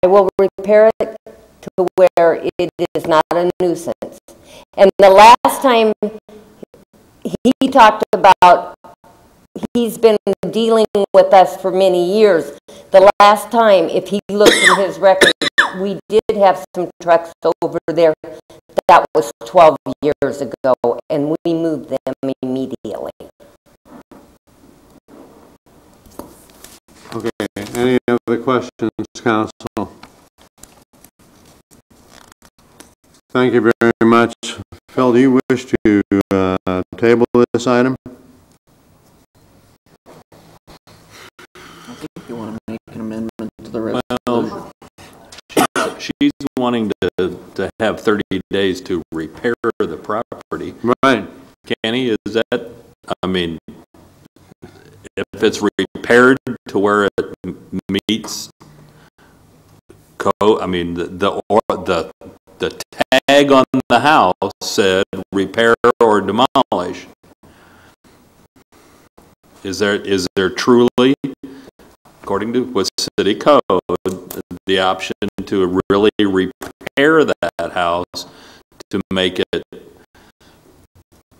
will repair it to where it is not a nuisance. And the last time he talked about, he's been dealing with us for many years. The last time, if he looks in his record, we did have some trucks over there. That was 12 years ago, and we moved them immediately. Okay, any other questions, council? Thank you very much. Phil, do you wish to table this item? I think you want to make an amendment to the resolution. Well, she's wanting to have 30 days to repair the property. Right. Kenny, is that, I mean, if it's repaired to where it meets code, I mean, the tag on the house said repair or demolish. Is there truly, according to what city code, the option to really repair that house to make it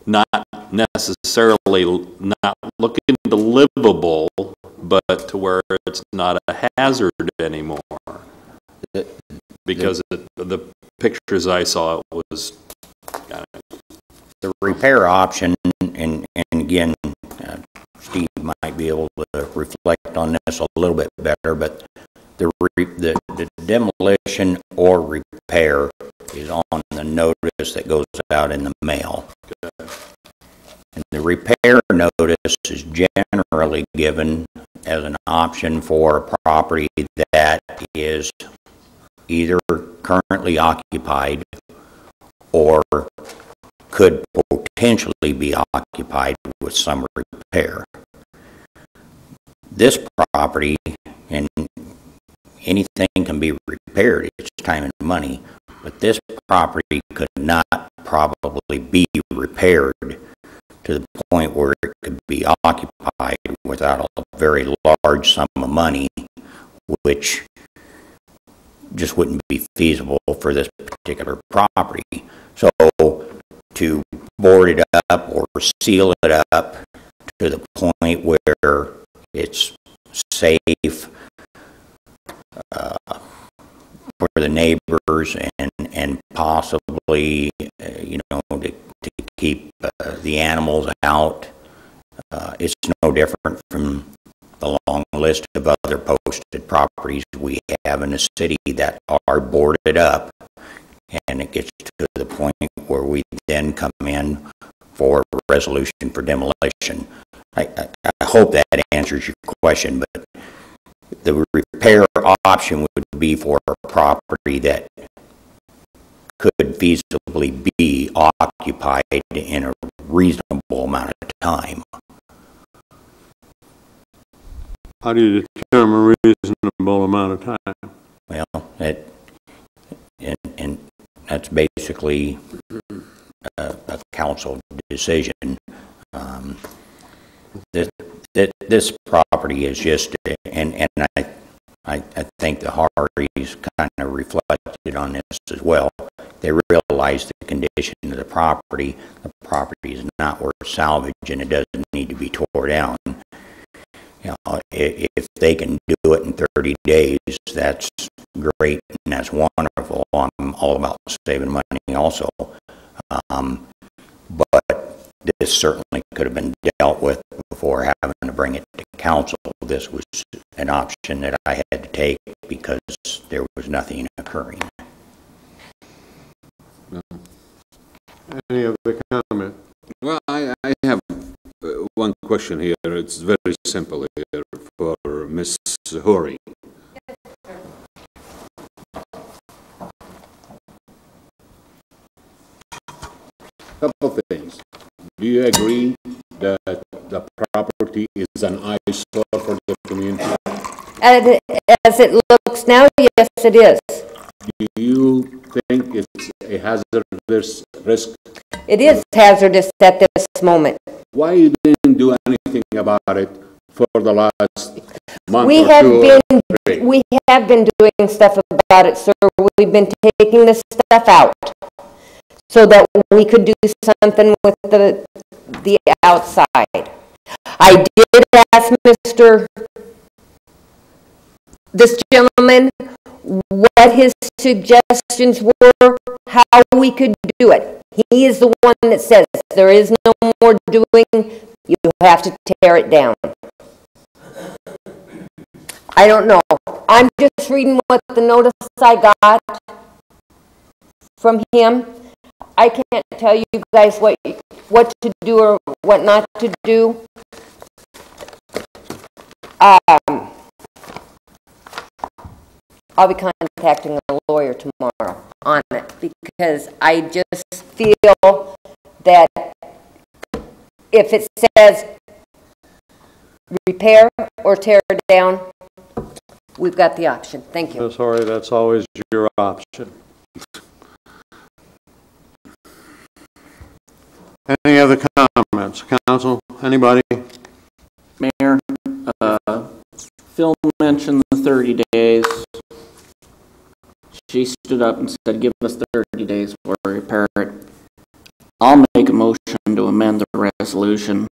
not necessarily not looking livable, but to where it's not a hazard anymore? Because the pictures I saw, it was the repair option, and again, Steve might be able to reflect on this a little bit better, but the demolition or repair is on the notice that goes out in the mail. And the repair notice is generally given as an option for a property that is either currently occupied or could potentially be occupied with some repair. This property, and anything can be repaired, it's time and money, but this property could not probably be repaired to the point where it could be occupied without a very large sum of money, which just wouldn't be feasible for this particular property. So to board it up or seal it up to the point where it's safe for the neighbors and possibly to keep the animals out, it's no different from the long list of other posted properties we have in the city that are boarded up, and it gets to the point where we then come in for a resolution for demolition. I hope that answers your question, but the repair option would be for a property that could feasibly be occupied in a reasonable amount of time. How do you determine a reasonable amount of time? Well, and that's basically a council decision. This property is just, and I think the Harveys kind of reflected on this as well. They realize the condition of the property. The property is not worth salvage, and it doesn't need to be tore down. You know, if they can do it in 30 days, that's great and that's wonderful. I'm all about saving money also. But this certainly could have been dealt with before having to bring it to council. This was an option that I had to take because there was nothing occurring. Any other comment? Well, I have one question here. It's very simple here for Ms. Hori. Couple things. Do you agree that the property is an eyesore for the community? As it looks now, yes, it is. Do you think it's a hazardous risk? It is hazardous at this moment. Why you didn't do anything about it for the last month We or have two been, or three? we have been doing stuff about it, sir. We've been taking this stuff out so that we could do something with the outside. I did ask this gentleman what his suggestions were, how we could do it. He is the one that says there is no more doing, you have to tear it down. I don't know. I'm just reading what the notice I got from him. I can't tell you guys what to do or what not to do. I'll be contacting a lawyer tomorrow on it because I just feel that if it says repair or tear down, we've got the option. Thank you. Sorry, that's always your option. Any other comments? Council, anybody? Mayor, Phil mentioned the 30 days. She stood up and said, give us 30 days for repair it. I'll make a motion to amend the resolution.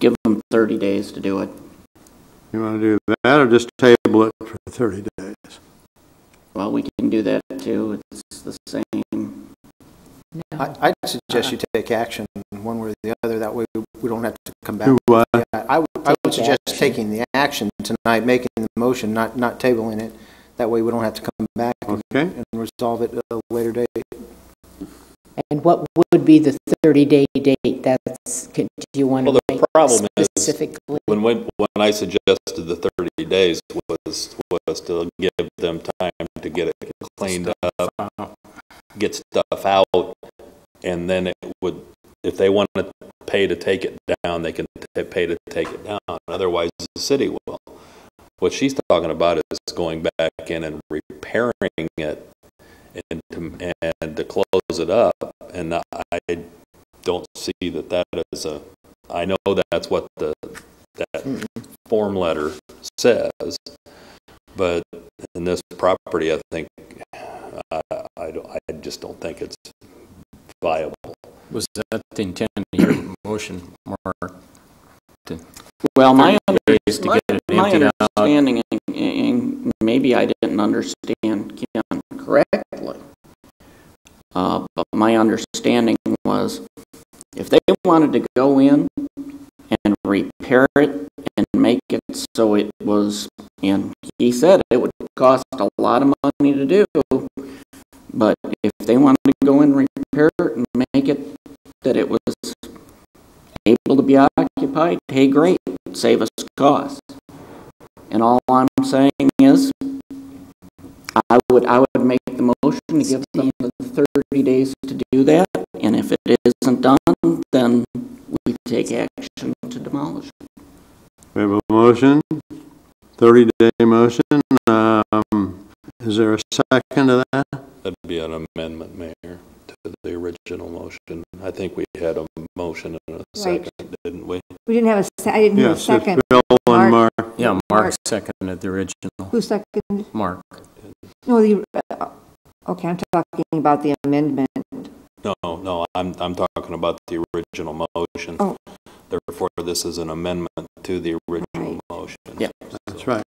Give them 30 days to do it. You want to do that or just table it for 30 days? Well, we can do that too. It's the same. I'd suggest you take action one way or the other. That way we don't have to come back. Do what? Yeah, I would suggest taking the action tonight, making the motion, not tabling it. That way we don't have to come back and resolve it at a later date. And what would be the 30-day date? That's, do you want to Well, the problem is, specifically? when I suggested the 30 days was to give them time to get it cleaned up, get stuff out, and then it would, if they want to pay to take it down, they can pay to take it down. Otherwise, the city will. What she's talking about is going back in and repairing it and to close it up. And I don't see that is a, I know that's what that form letter says, but in this property, I think, I just don't think it's viable. Was that the intent of your motion, Mark? Well, my emptied out? understanding, and maybe I didn't understand Ken correctly, but my understanding was if they wanted to go in and repair it and make it so it was, and he said it would cost a lot of money to do, but if they wanted to go in and repair it and make it that it was able to be occupied, hey, great, save us costs. And all I'm saying is, I would make the motion to give them the 30 days to do that, and if it isn't done, then we take action to demolish it. We have a motion, 30-day motion. Is there a second to that? That'd be an amendment, Mayor, to the original motion. I think we had a motion and a second, didn't we? We didn't have I didn't hear a Yes, second. it's Bill and Mark. Yeah, Mark seconded the original. Who seconded? Mark. No, okay, I'm talking about the amendment. No, I'm talking about the original motion. Oh. Therefore, this is an amendment to the original motion. Yeah. That's right.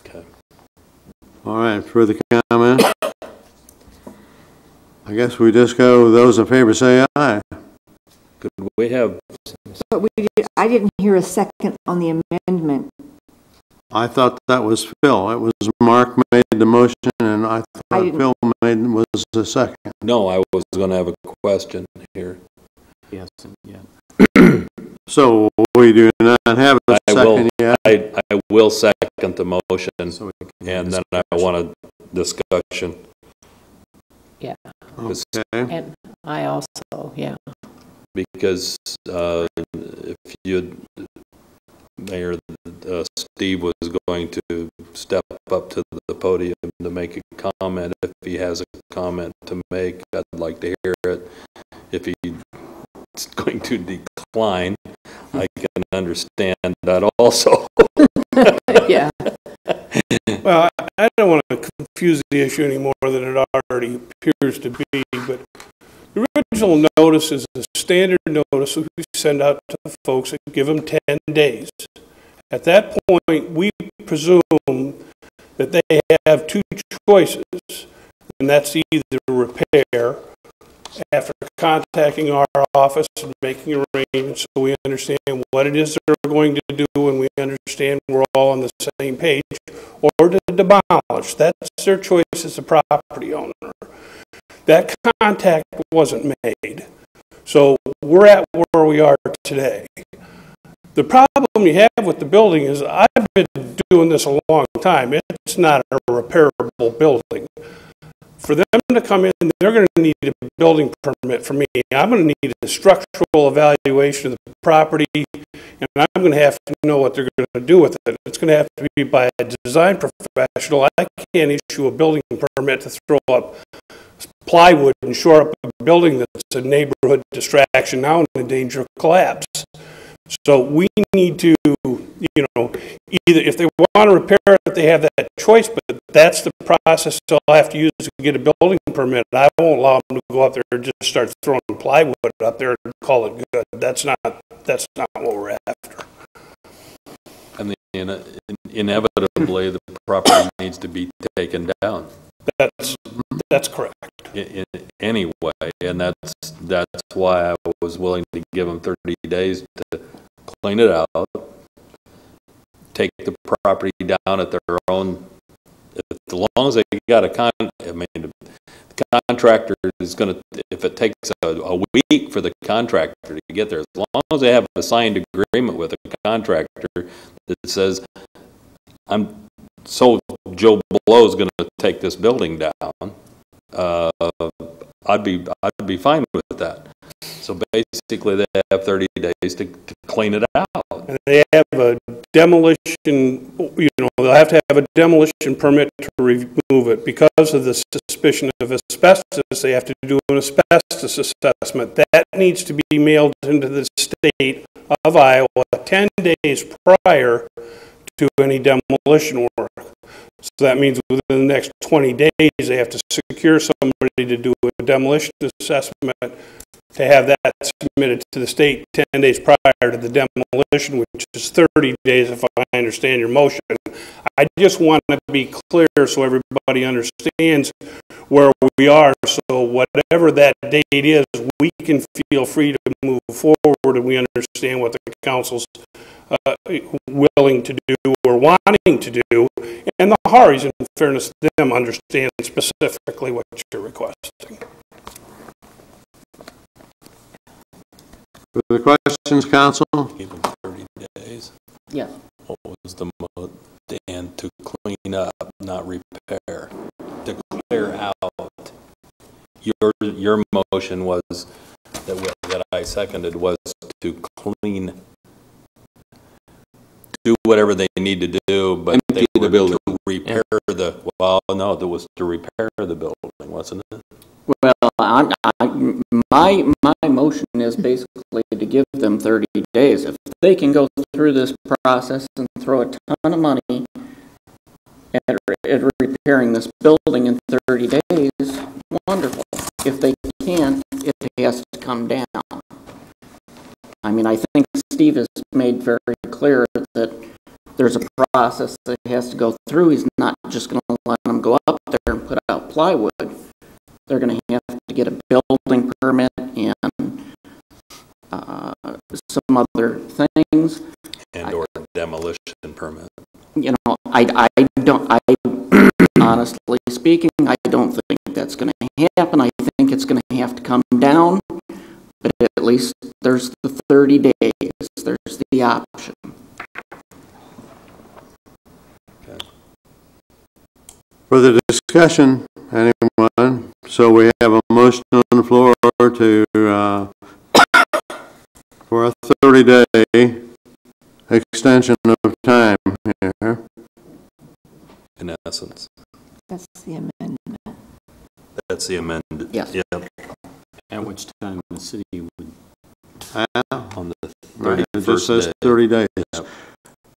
Okay. All right, further comment? I guess we just go, those in favor say aye. Could we have, But I didn't hear a second on the amendment. I thought that was Phil. It was Mark made the motion, and I thought Phil was the second. no, I was going to have a question here. Yes, yeah. So we do not have a second yet. I will second the motion, and then I want a discussion. Yeah, Okay. and I also, yeah. Because if Mayor Steve was going to step up to the podium to make a comment. If he has a comment to make, I'd like to hear it. If he's going to decline, I can understand that also. Yeah. Well, I don't want to confuse the issue any more than it already appears to be, but the original notice is a standard notice we send out to the folks and give them 10 days. At that point, we presume that they have two choices, and that's either repair after contacting our office and making arrangements so we understand what it is they're going to do and we understand we're all on the same page, or to demolish. That's their choice as a property owner. That contact wasn't made. So we're at where we are today. The problem you have with the building is I've been doing this a long time. It's not a repairable building. For them to come in, they're going to need a building permit from me. I'm going to need a structural evaluation of the property, and I'm going to have to know what they're going to do with it. It's going to have to be by a design professional. I can't issue a building permit to throw up plywood and shore up a building that's a neighborhood distraction now and in danger of collapse. So we need to, you know, either if they want to repair it, they have that choice, but that's the process they'll have to use to get a building permit. I won't allow them to go up there and just start throwing plywood up there and call it good. That's not what we're after. And inevitably, the property needs to be taken down. That's correct. Anyway, and that's why I was willing to give them 30 days to clean it out, take the property down at their own. As long as they got the contractor is going to, if it takes a week for the contractor to get there, as long as they have a signed agreement with a contractor that says, Joe Blow is going to take this building down, I'd be fine with that. So basically, they have 30 days to clean it out. And they have a demolition, you know, they'll have to have a demolition permit to remove it. Because of the suspicion of asbestos, they have to do an asbestos assessment. That needs to be mailed into the state of Iowa 10 days prior to any demolition work. So that means within the next 20 days, they have to secure somebody to do a demolition assessment to have that submitted to the state 10 days prior to the demolition, which is 30 days if I understand your motion. I just want to be clear so everybody understands where we are, so whatever that date is, we can feel free to move forward and we understand what the council's willing to do or wanting to do, and the Haris, in fairness to them, understand specifically what you're requesting. Further questions, council? Give them 30 days. Yeah. What was the mode, Dan, to clean up, not repair, to clear out? Your motion was that I seconded was to clean, do whatever they need to do, but empty the building. To repair the. Well, no, that was to repair the building, wasn't it? Well, my motion is basically to give them 30 days. If they can go through this process and throw a ton of money at repairing this building in 30 days, wonderful. If they can't, it has to come down. I mean, I think Steve has made very clear that there's a process that he has to go through. He's not just going to let them go up there and put out plywood. They're going to have to get a building permit and some other things. And or demolition permit. You know, I honestly speaking, I don't think that's going to happen. I think it's going to have to come down, but at least there's the 30 days. There's the option. Okay. Further discussion, anyone? So we have a motion on the floor to for a 30-day extension of time here. In essence. That's the amendment. That's the amendment. Yes. Yep. At which time the city would, On On the right? It just 31st says day. 30 days. Yep.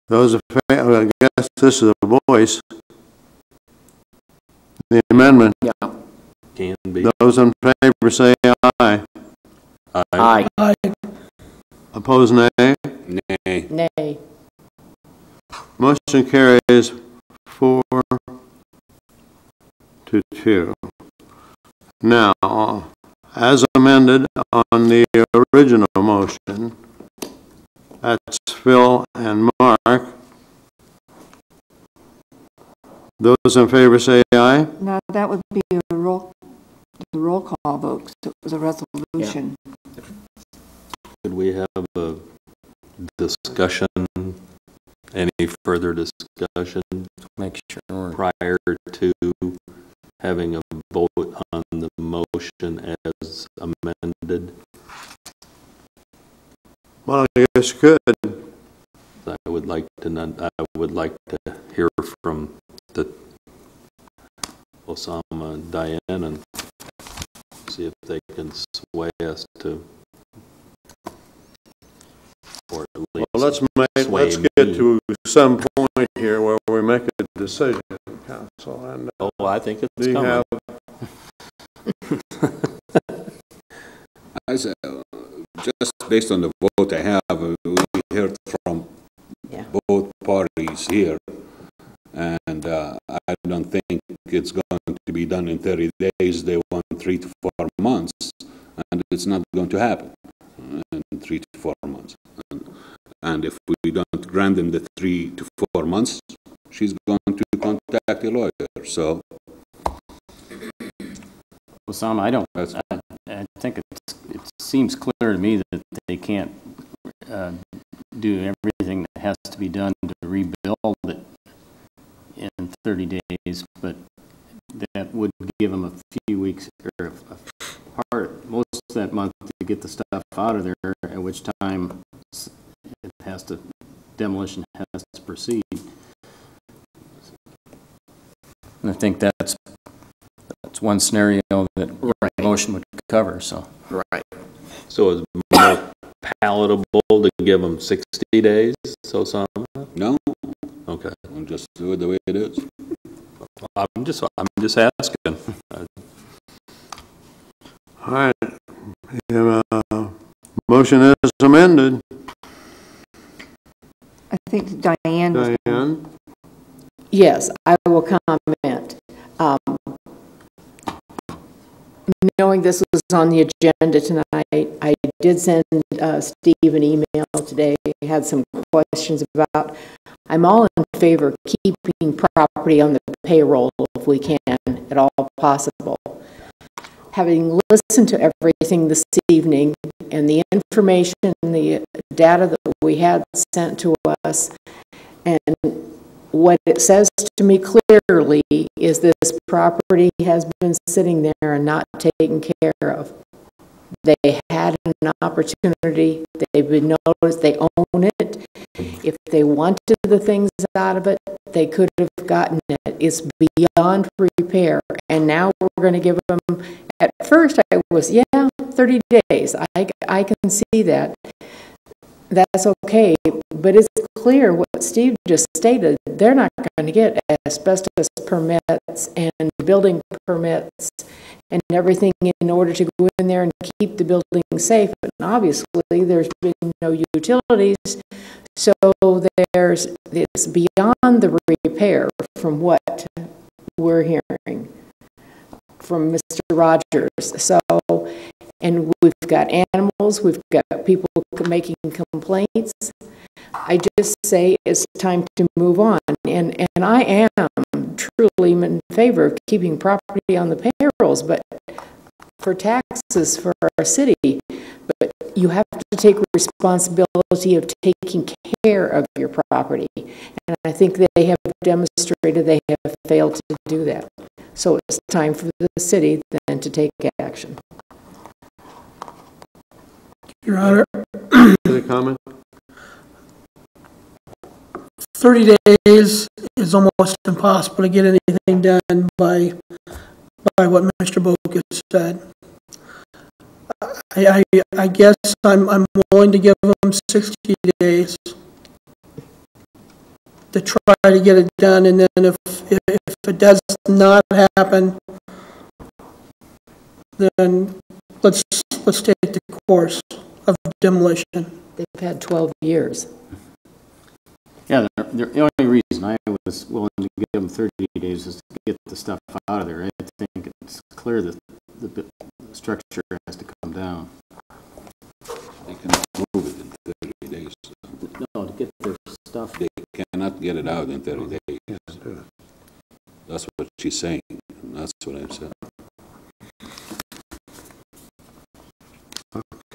Those, I guess this is a voice. The amendment, Yeah. Can be. those in favor say aye. Aye. Opposed, nay. Nay. Nay. Motion carries 4-2. Now, as amended on the original motion, that's Phil and Mark. Those in favor say aye. Now, that would be the roll call vote, 'cause it was a resolution. Could we have a discussion, any further discussion Make sure we're prior to having a vote on the motion as amended? Well, I guess you could. I would like to hear from the Osama and Diane and see if they can sway us to, or at least Well, let's sway get me. to some point here where we make a decision, council, and Oh, I think it's we coming. have, As, just based on the vote I have, we heard from Yeah. both parties here, and I don't think it's going to be done in 30 days. They want 3 to 4 months, and it's not going to happen in 3 to 4 months. And if we don't grant them the 3 to 4 months, she's going to contact a lawyer. So Osama, I think it seems clear to me that they can't do everything that has to be done to rebuild it in 30 days, but that would give them a few weeks or most of that month to get the stuff out of there, at which time demolition has to proceed. And I think that's one scenario that the motion would cover, so. Right. So it's more palatable to give them 60 days, Osama? no, Okay. we'll just do it the way it is. I'm just asking. all right. Motion is amended. I think Diane, Diane? Yes, I will comment. Knowing this was on the agenda tonight, I did send Steve an email today. He had some questions about. I'm all in favor of keeping property on the payroll if we can, at all possible. Having listened to everything this evening and the information, the data that we had sent to us, and what it says to me clearly is this property has been sitting there and not taken care of. They had an opportunity, they've been noticed, they own it. If they wanted the things out of it, they could have gotten it. It's beyond repair, and now we're going to give them, at first I was, 30 days, I can see that. That's okay, but it's clear what Steve just stated, they're not going to get asbestos permits and building permits and everything in order to go in there and keep the building safe. And obviously, there's been no utilities, so it's beyond the repair from what we're hearing from Mr. Rogers. So, and we've got animals, we've got people making complaints. I just say it's time to move on. And I am truly in favor of keeping property on the payrolls, but for taxes for our city. But you have to take responsibility of taking care of your property. And I think they have demonstrated they have failed to do that. So it's time for the city then to take action. Your Honor, Any comment? 30 days is almost impossible to get anything done by what Mr. Bokus said. I guess I'm willing to give them 60 days to try to get it done, and then if it does not happen, then let's take the course of demolition. They've had 12 years. Yeah, the only reason I was willing to give them 30 days is to get the stuff out of there. I think it's clear that the structure has to come down. They cannot move it in 30 days. No, to get their stuff. They cannot get it out in 30 days. That's what she's saying. That's what I'm saying.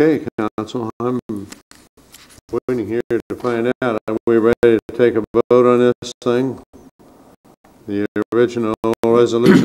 Okay, council, I'm waiting here to find out. Are we ready to take a vote on this thing? The original resolution